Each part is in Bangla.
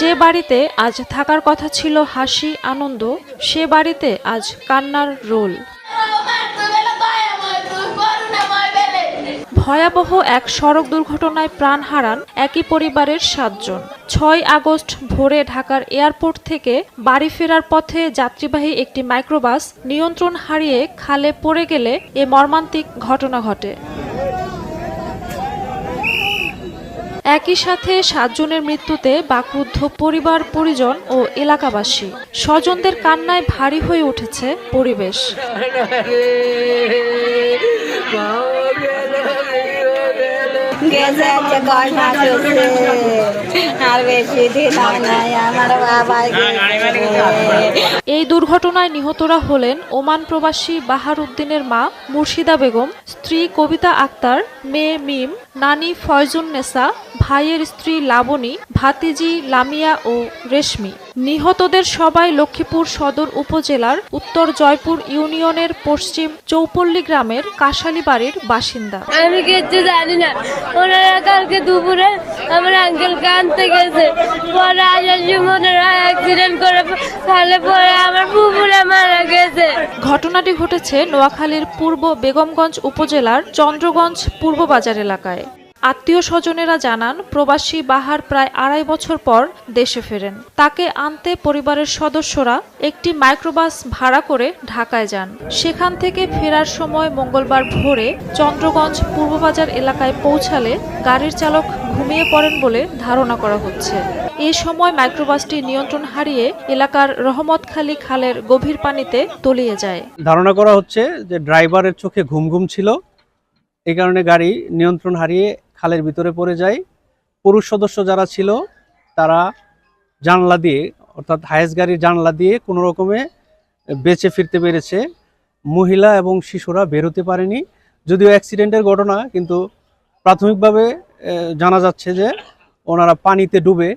যে বাড়িতে আজ থাকার কথা ছিল হাসি আনন্দ, সে বাড়িতে আজ কান্নার রোল। ভয়াবহ এক সড়ক দুর্ঘটনায় প্রাণ হারান একই পরিবারের ৭ জন। ৬ আগস্ট ভোরে ঢাকার এয়ারপোর্ট থেকে বাড়ি ফেরার পথে যাত্রীবাহী একটি মাইক্রোবাস নিয়ন্ত্রণ হারিয়ে খালে পড়ে গেলে এ মর্মান্তিক ঘটনা ঘটে। একই সাথে ৭ জনের মৃত্যুতে বাকরুদ্ধ পরিবার পরিজন ও এলাকাবাসী। স্বজনদের কান্নায় ভারী হয়ে উঠেছে পরিবেশ। এই দুর্ঘটনায় নিহতরা হলেন ওমান প্রবাসী বাহার উদ্দিনের মা মুর্শিদা বেগম, স্ত্রী কবিতা আক্তার, মেয়ে মিম, নানি ফয়জুন্নেসা, ভাইয়ের স্ত্রী লাবণী, ভাতিজি লামিয়া ও রেশমি। নিহতদের সবাই লক্ষ্মীপুর সদর উপজেলার উত্তর জয়পুর ইউনিয়নের পশ্চিম চৌপল্লী গ্রামের কাশালী বাড়ির বাসিন্দা। আমি কিছু জানি না, ওনারা কালকে দুপুরে আমার আঙ্কেলকে আনতে গেছে, পরে আসার সময় ওনারা অ্যাক্সিডেন্ট করে ফেলে পরে আমার পুকুরে মারা গেছে। ঘটনাটি ঘটেছে নোয়াখালীর পূর্ব বেগমগঞ্জ উপজেলার চন্দ্রগঞ্জ পূর্ব বাজার এলাকায়। আত্মীয় স্বজনেরা জানান, প্রবাসী বাহার প্রায় ২.৫ বছর পর দেশে ফেরেন। তাকে আনতে পরিবারের সদস্যরা একটি মাইক্রোবাস ভাড়া করে ঢাকায় যান। সেখান থেকে ফেরার সময় মঙ্গলবার ভোরে চন্দ্রগঞ্জ পূর্ববাজার এলাকায় পৌঁছালে গাড়ির চালক ঘুমিয়ে পড়েন বলে ধারণা করা হচ্ছে। এ সময় মাইক্রোবাসটি নিয়ন্ত্রণ হারিয়ে এলাকার রহমতখালী খালের গভীর পানিতে তলিয়ে যায়। ধারণা করা হচ্ছে যে ড্রাইভারের চোখে ঘুম ঘুম ছিল, এই কারণে গাড়ি নিয়ন্ত্রণ হারিয়ে খালের ভিতরে পড়ে যায়। পুরুষ সদস্য যারা ছিল তারা জানলা দিয়ে, অর্থাৎ হায়েস গাড়ির জানলা দিয়ে কোনো রকমে বেঁচে ফিরতে পেরেছে। মহিলা এবং শিশুরা বের হতে পারেনি। যদিও অ্যাক্সিডেন্টের ঘটনা, কিন্তু প্রাথমিকভাবে জানা যাচ্ছে যে ওনারা পানিতে ডুবে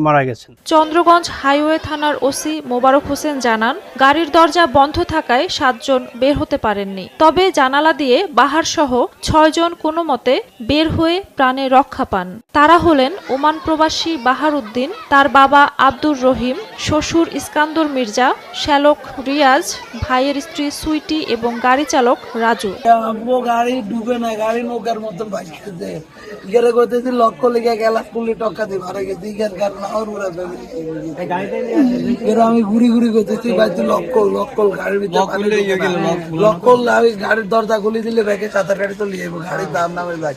মারা গেছেন। চন্দ্রগঞ্জ হাইওয়ে থানার ওসি মোবারক হোসেন জানান, গাড়ির দরজা বন্ধ থাকায় ৭ জন বের হতে পারেননি। তবে জানালা দিয়ে বাহার সহ ৬ জন কোনো মতে বের হয়ে প্রাণে রক্ষা পান। তারা হলেন ওমান প্রবাসী বাহার উদ্দিন, তার বাবা আব্দুর রহিম, শ্বশুর ইস্কান্দর মির্জা, শ্যালক রিয়াজ, ভাইয়ের স্ত্রী সুইটি এবং গাড়ি চালক রাজু। গাড়ি ডুবে না, গাড়ি নৌকার মতন ভাসতেছে। ইগারে কইতেছি লক্ষ লেগে গেলাস পুলি টক্কা দিয়ে মারা গেছে। আমি ঘুরি ঘুরি করতেছি, লক্ষ গাড়ির ভিতরে লক্ষ গাড়ির দরজা খুলে দিলে ব্যাগে ৭-৮ গাড়ি তো লিয়ে গাড়ির দাম নামে যায়।